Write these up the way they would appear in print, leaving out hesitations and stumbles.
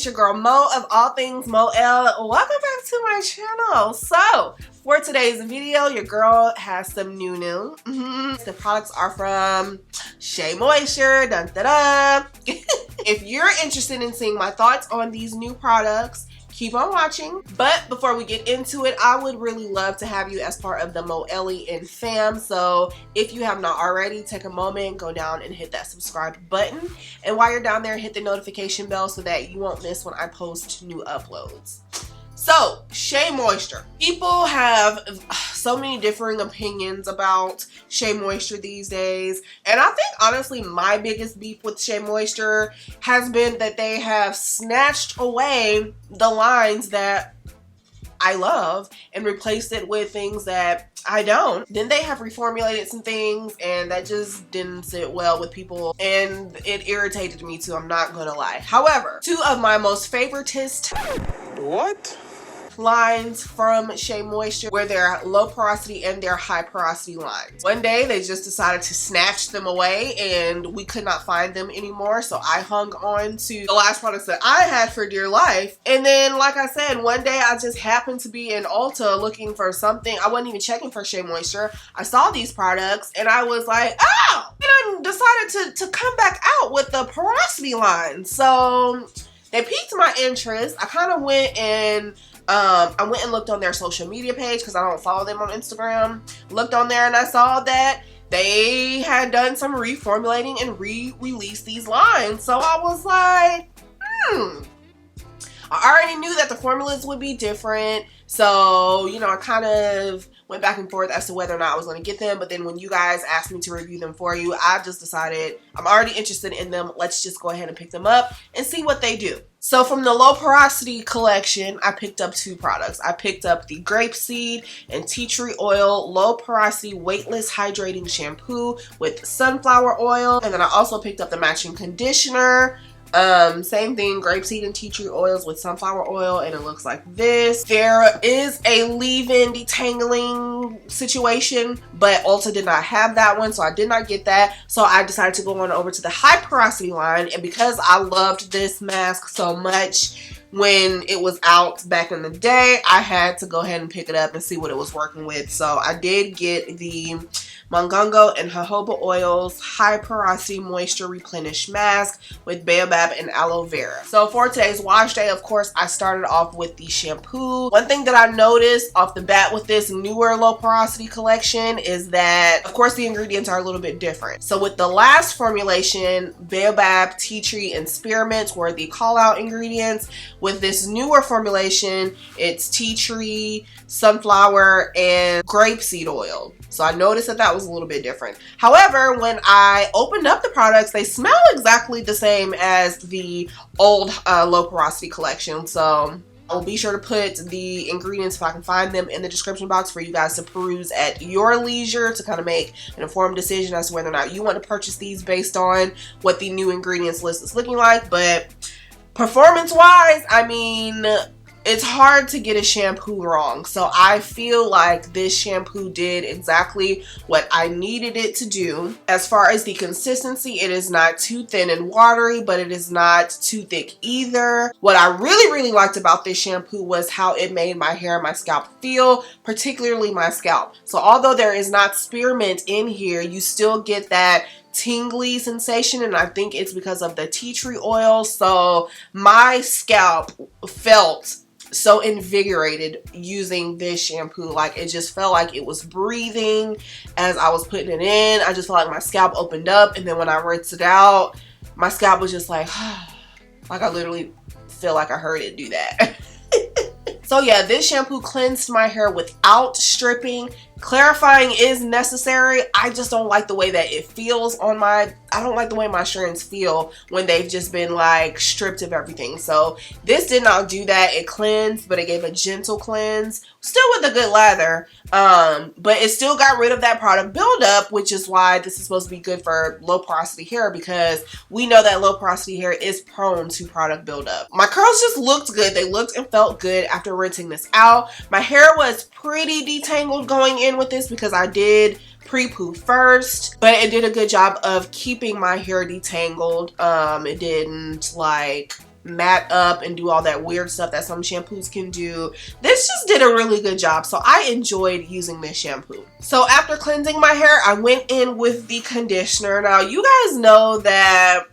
it's your girl Mo of all things MoElle. Welcome back to my channel. So for today's video, your girl has some new. The products are from SheaMoisture. Dun, dun, dun. If you're interested in seeing my thoughts on these new products, keep on watching. But before we get into it, I would really love to have you as part of the MoElle-ians fam. So if you have not already, take a moment, go down and hit that subscribe button. And while you're down there, hit the notification bell so that you won't miss when I post new uploads. So, SheaMoisture. People have so many differing opinions about SheaMoisture these days. And I think, honestly, my biggest beef with SheaMoisture has been that they have snatched away the lines that I love and replaced it with things that I don't. Then they have reformulated some things and that just didn't sit well with people and it irritated me too, I'm not gonna lie. However, two of my most favoritist lines from SheaMoisture were their low porosity and their high porosity lines. One day they just decided to snatch them away and we could not find them anymore, so I hung on to the last products that I had for dear life. And then, like I said, one day I just happened to be in Ulta looking for something. I wasn't even checking for SheaMoisture. I saw these products and I was like, oh! And I decided to come back out with the porosity line. So they piqued my interest. I kind of went and looked on their social media page because I don't follow them on Instagram. Looked on there and I saw that they had done some reformulating and re-released these lines. So I was like, I already knew that the formulas would be different. So, you know, I kind of went back and forth as to whether or not I was going to get them. But then when you guys asked me to review them for you, I just decided I'm already interested in them. Let's just go ahead and pick them up and see what they do. So from the low porosity collection, I picked up two products. I picked up the grapeseed and tea tree oil low porosity weightless hydrating shampoo with sunflower oil. And then I also picked up the matching conditioner. Same thing, grapeseed and tea tree oils with sunflower oil, and it looks like this. There is a leave-in detangling situation, but Ulta did not have that one, so I did not get that. So I decided to go on over to the high porosity line, and because I loved this mask so much when it was out back in the day, I had to go ahead and pick it up and see what it was working with. So I did get the Mongongo and jojoba oils high porosity moisture replenish mask with baobab and aloe vera. So for today's wash day, of course, I started off with the shampoo. One thing that I noticed off the bat with this newer low porosity collection is that, of course, the ingredients are a little bit different. So with the last formulation, baobab, tea tree, and spearmint were the call out ingredients. With this newer formulation, it's tea tree, sunflower, and grapeseed oil. So I noticed that that was a little bit different. However, when I opened up the products, they smell exactly the same as the old low porosity collection. So I will be sure to put the ingredients, if I can find them, in the description box for you guys to peruse at your leisure to kind of make an informed decision as to whether or not you want to purchase these based on what the new ingredients list is looking like. But performance-wise, I mean, it's hard to get a shampoo wrong. So I feel like this shampoo did exactly what I needed it to do. As far as the consistency, it is not too thin and watery, but it is not too thick either. What I really liked about this shampoo was how it made my hair and my scalp feel, particularly my scalp. So although there is not spearmint in here, you still get that tingly sensation, and I think it's because of the tea tree oil. So my scalp felt so invigorated using this shampoo. Like, it just felt like it was breathing as I was putting it in. I just felt like my scalp opened up, and then when I rinsed it out, my scalp was just like like I literally feel like I heard it do that. So yeah, this shampoo cleansed my hair without stripping. Clarifying is necessary. I just don't like the way that it feels on my, I don't like the way my strands feel when they've just been like stripped of everything. So this did not do that. It cleansed, but it gave a gentle cleanse, still with a good lather, but it still got rid of that product buildup, which is why this is supposed to be good for low porosity hair, because we know that low porosity hair is prone to product buildup. My curls just looked good. They looked and felt good after rinsing this out. My hair was pretty detangled going in with this because I did pre-poo first, but it did a good job of keeping my hair detangled. It didn't like mat up and do all that weird stuff that some shampoos can do. This just did a really good job, so I enjoyed using this shampoo. So after cleansing my hair, I went in with the conditioner. Now you guys know that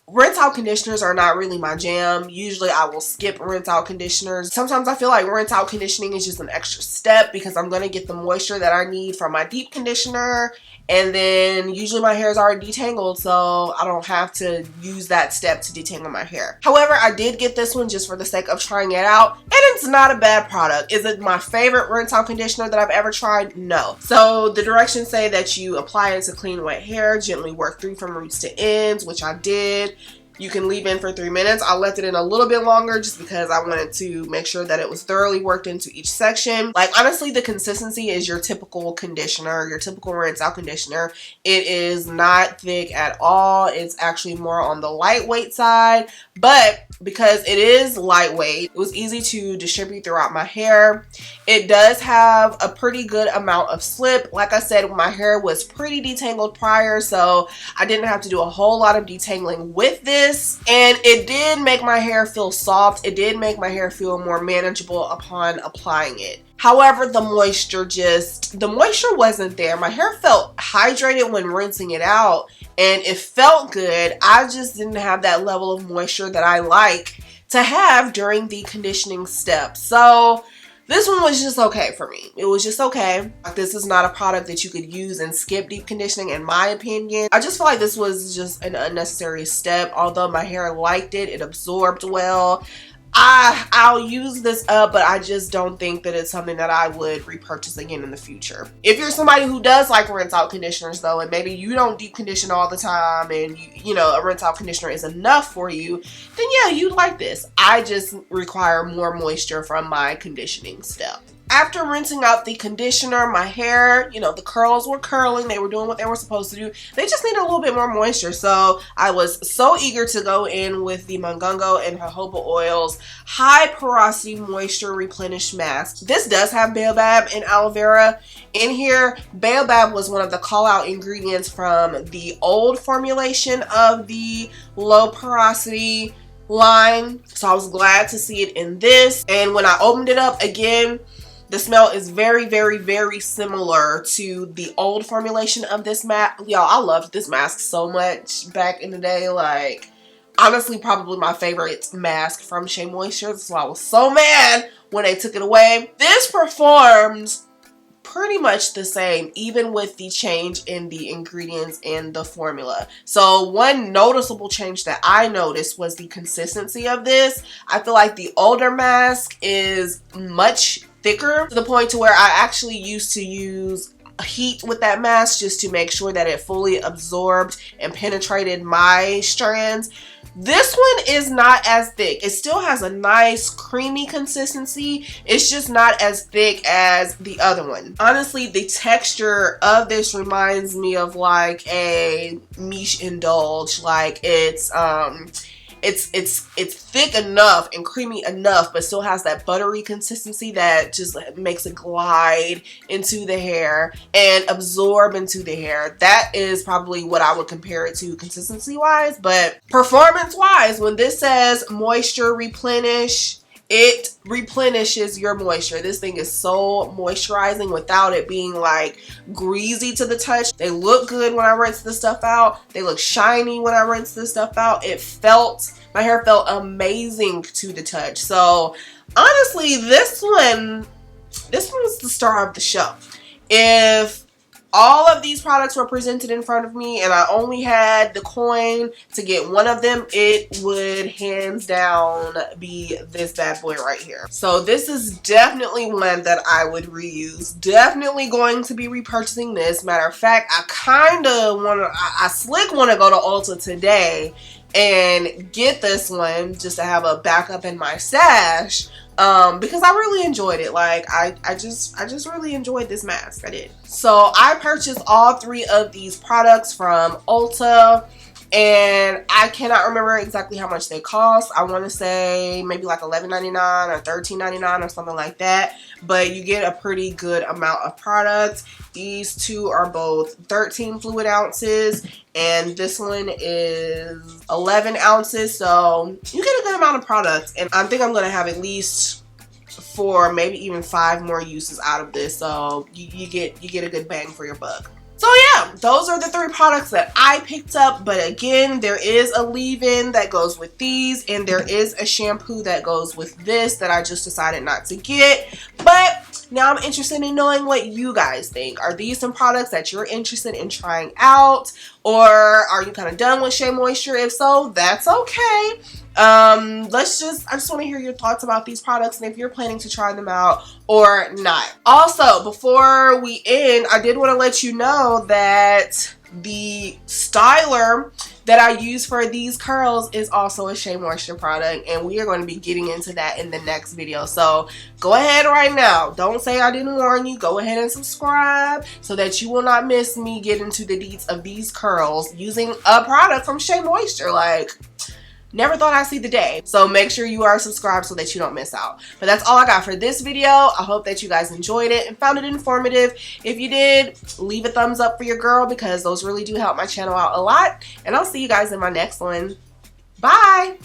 rinse out conditioners are not really my jam. Usually I will skip rinse out conditioners. Sometimes I feel like rinse out conditioning is just an extra step because I'm going to get the moisture that I need from my deep conditioner, and then usually my hair is already detangled, so I don't have to use that step to detangle my hair. However, I did get this one just for the sake of trying it out, and it's not a bad product. Is it my favorite rinse out conditioner that I've ever tried? No. So the directions say that you apply it to clean wet hair, gently work through from roots to ends, which I did. You can leave in for 3 minutes. I left it in a little bit longer just because I wanted to make sure that it was thoroughly worked into each section. Like, honestly, the consistency is your typical conditioner, your typical rinse out conditioner. It is not thick at all. It's actually more on the lightweight side, but because it is lightweight, it was easy to distribute throughout my hair. It does have a pretty good amount of slip. Like I said, my hair was pretty detangled prior, so I didn't have to do a whole lot of detangling with this. And it did make my hair feel soft. It did make my hair feel more manageable upon applying it. However, the moisture wasn't there. My hair felt hydrated when rinsing it out, and it felt good. I just didn't have that level of moisture that I like to have during the conditioning step. So this one was just okay for me. It was just okay. This is not a product that you could use and skip deep conditioning, in my opinion. I just feel like this was just an unnecessary step. Although my hair liked it, it absorbed well. I'll use this up, but I just don't think that it's something that I would repurchase again in the future. If you're somebody who does like rinse out conditioners though, and maybe you don't deep condition all the time, and you know a rinse out conditioner is enough for you, then yeah, you'd like this. I just require more moisture from my conditioning step. After rinsing out the conditioner, my hair, you know, the curls were curling. They were doing what they were supposed to do. They just needed a little bit more moisture. So I was so eager to go in with the Mongongo and Jojoba Oils High Porosity Moisture Replenish Mask. This does have baobab and aloe vera in here. Baobab was one of the call out ingredients from the old formulation of the low porosity line. So I was glad to see it in this. And when I opened it up again, the smell is very, very, very similar to the old formulation of this mask. Y'all, I loved this mask so much back in the day. Like, honestly, probably my favorite mask from SheaMoisture. So I was so mad when they took it away. This performs pretty much the same, even with the change in the ingredients and the formula. So one noticeable change that I noticed was the consistency of this. I feel like the older mask is much thicker, to the point to where I actually used to use heat with that mask just to make sure that it fully absorbed and penetrated my strands. This one is not as thick. It still has a nice creamy consistency. It's just not as thick as the other one. Honestly, the texture of this reminds me of like a MICHE Indulge. Like it's thick enough and creamy enough, but still has that buttery consistency that just makes it glide into the hair and absorb into the hair. That is probably what I would compare it to consistency wise. But performance wise, when this says moisture replenish, it replenishes your moisture. This thing is so moisturizing without it being like greasy to the touch. They look good when I rinse this stuff out. They look shiny when I rinse this stuff out. My hair felt amazing to the touch. So honestly, this one was the star of the show. If all of these products were presented in front of me and I only had the coin to get one of them, it would hands down be this bad boy right here. So this is definitely one that I would reuse. Definitely going to be repurchasing this. Matter of fact, I slick want to go to Ulta today and get this one just to have a backup in my stash. Because I really enjoyed it. Like I just really enjoyed this mask. I did. So I purchased all 3 of these products from Ulta. and I cannot remember exactly how much they cost. I want to say maybe like $11.99 or $13.99 or something like that, but you get a pretty good amount of product. These two are both 13 fluid ounces, and this one is 11 ounces, so you get a good amount of product, and I think I'm going to have at least 4, maybe even 5 more uses out of this, so you get a good bang for your buck. So yeah, those are the 3 products that I picked up, but again, there is a leave-in that goes with these, and there is a shampoo that goes with this that I just decided not to get. But now I'm interested in knowing what you guys think. Are these some products that you're interested in trying out, or are you kind of done with SheaMoisture? If so, that's okay. I just want to hear your thoughts about these products and if you're planning to try them out or not. Also, before we end, I did want to let you know that the styler that I use for these curls is also a SheaMoisture product, and we are going to be getting into that in the next video. So go ahead right now. Don't say I didn't warn you. Go ahead and subscribe so that you will not miss me get into the deets of these curls using a product from SheaMoisture. Like, never thought I'd see the day. So make sure you are subscribed so that you don't miss out. But that's all I got for this video. I hope that you guys enjoyed it and found it informative. If you did, leave a thumbs up for your girl because those really do help my channel out a lot. And I'll see you guys in my next one. Bye!